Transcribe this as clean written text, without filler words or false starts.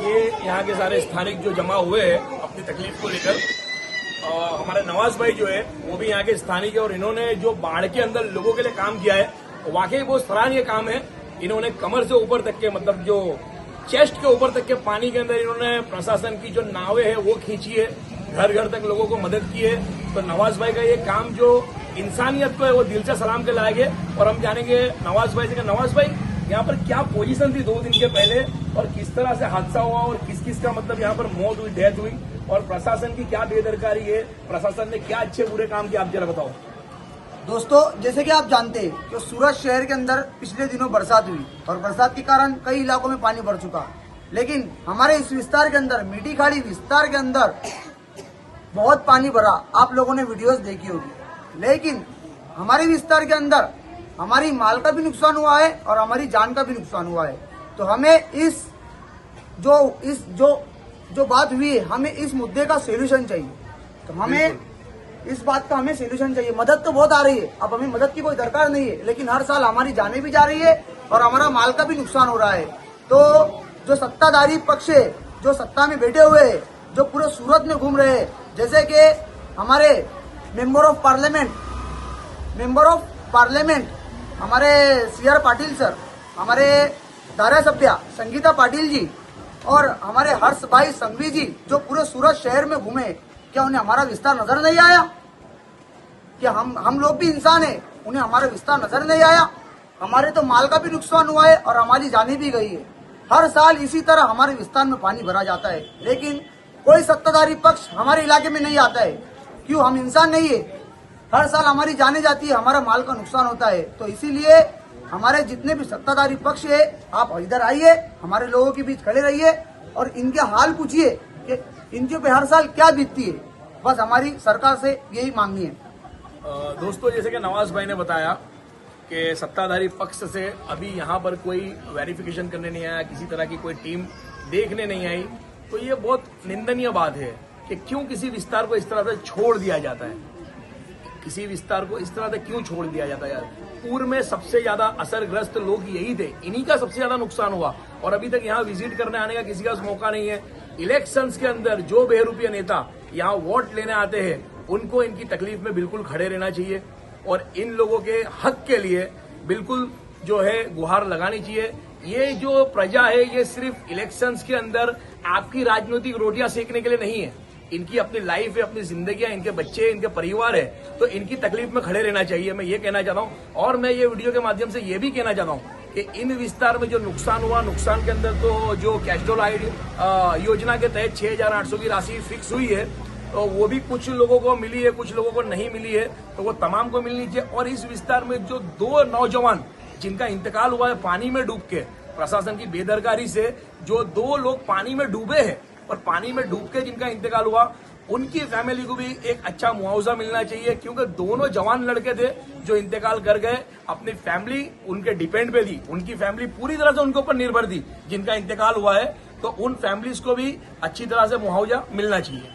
ये यहाँ के सारे स्थानिक जो जमा हुए हैं अपनी तकलीफ को लेकर, हमारे नवाज भाई जो है वो भी यहाँ के स्थानिक है और इन्होंने जो बाढ़ के अंदर लोगों के लिए काम किया है वाकई बहुत सराहनीय काम है। इन्होंने कमर से ऊपर तक के मतलब जो चेस्ट के ऊपर तक के पानी के अंदर इन्होंने प्रशासन की जो नावें है वो खींची है, घर घर तक लोगों को मदद की है। तो नवाज भाई का ये काम जो इंसानियत को है वो दिल से सलाम के लायक है। और हम जानेंगे नवाज भाई से कि नवाज भाई यहाँ पर क्या पोजीशन थी 2 दिन के पहले और किस तरह से हादसा हुआ और किस किस का मतलब यहाँ पर मौत हुई, डेथ हुई, और प्रशासन की क्या बेदरकारी है, प्रशासन ने क्या अच्छे बुरे काम किए, आप जरा बताओ। दोस्तों, जैसे कि आप जानते हैं कि सूरत शहर के अंदर पिछले दिनों बरसात हुई और बरसात के कारण कई इलाकों में पानी भर चुका, लेकिन हमारे इस विस्तार के अंदर मीठी खाड़ी विस्तार के अंदर बहुत पानी भरा। आप लोगों ने वीडियोस देखी होगी, लेकिन हमारे विस्तार के अंदर हमारी माल का भी नुकसान हुआ है और हमारी जान का भी नुकसान हुआ है। तो हमें इस जो बात हुई है, हमें इस मुद्दे का सोल्यूशन चाहिए। तो हमें इस बात का हमें सोल्यूशन चाहिए। मदद तो बहुत आ रही है, अब हमें मदद की कोई दरकार नहीं है, लेकिन हर साल हमारी जानें भी जा रही है और हमारा माल का भी नुकसान हो रहा है। तो जो सत्ताधारी पक्ष है, जो सत्ता में बैठे हुए हैं, जो पूरे सूरत में घूम रहे हैं, जैसे कि हमारे मेंबर ऑफ पार्लियामेंट हमारे CR पाटिल सर, हमारे धारासभ्य संगीता पाटिल जी और हमारे हर्ष भाई संघवी जी, जो पूरे सूरत शहर में घूमे, क्या उन्हें हमारा विस्तार नजर नहीं आया? क्या हम लोग भी इंसान हैं, उन्हें हमारा विस्तार नजर नहीं आया? हमारे तो माल का भी नुकसान हुआ है और हमारी जाने भी गई है। हर साल इसी तरह हमारे विस्तार में पानी भरा जाता है, लेकिन कोई सत्ताधारी पक्ष हमारे इलाके में नहीं आता है। क्यों? हम इंसान नहीं है? हर साल हमारी जाने जाती है, हमारा माल का नुकसान होता है। तो इसीलिए हमारे जितने भी सत्ताधारी पक्ष है, आप इधर आइए, हमारे लोगों के बीच खड़े रहिए और इनके हाल पूछिए कि इनके पे हर साल क्या बीतती है। बस हमारी सरकार से यही मांगनी है। दोस्तों, जैसे कि नवाज भाई ने बताया कि सत्ताधारी पक्ष से अभी यहाँ पर कोई वेरिफिकेशन करने नहीं आया, किसी तरह की कोई टीम देखने नहीं आई, तो ये बहुत निंदनीय बात है कि क्यों किसी विस्तार को इस तरह से छोड़ दिया जाता है। किसी विस्तार को इस तरह से क्यों छोड़ दिया जाता है यार? पूर्व में सबसे ज्यादा असरग्रस्त लोग यही थे, इन्हीं का सबसे ज्यादा नुकसान हुआ और अभी तक यहाँ विजिट करने आने का किसी का मौका नहीं है। इलेक्शंस के अंदर जो बेहरूपीय नेता यहाँ वोट लेने आते हैं, उनको इनकी तकलीफ में बिल्कुल खड़े रहना चाहिए और इन लोगों के हक के लिए बिल्कुल जो है गुहार लगानी चाहिए। ये जो प्रजा है, ये सिर्फ इलेक्शंस के अंदर आपकी राजनीतिक रोटियां सेकने के लिए नहीं है, इनकी अपनी लाइफ है, अपनी जिंदगी है, इनके बच्चे, इनके परिवार है, तो इनकी तकलीफ में खड़े रहना चाहिए। मैं ये कहना चाहता हूँ और मैं ये वीडियो के माध्यम से ये भी कहना चाहता हूँ कि इन विस्तार में जो नुकसान हुआ, नुकसान के अंदर तो जो कैस्ट्रोल योजना के तहत 6,800 की राशि फिक्स हुई है, तो वो भी कुछ लोगों को मिली है, कुछ लोगों को नहीं मिली है, तो वो तमाम को मिलनी चाहिए। और इस विस्तार में जो 2 नौजवान जिनका इंतकाल हुआ है पानी में डूब के, प्रशासन की बेदरकारी से जो 2 लोग पानी में डूबे हैं और पानी में डूब के जिनका इंतकाल हुआ, उनकी फैमिली को भी एक अच्छा मुआवजा मिलना चाहिए, क्योंकि दोनों जवान लड़के थे जो इंतकाल कर गए। अपनी फैमिली उनके डिपेंड पे थी, उनकी फैमिली पूरी तरह से उनके ऊपर निर्भर थी जिनका इंतकाल हुआ है, तो उन फैमिलीज को भी अच्छी तरह से मुआवजा मिलना चाहिए।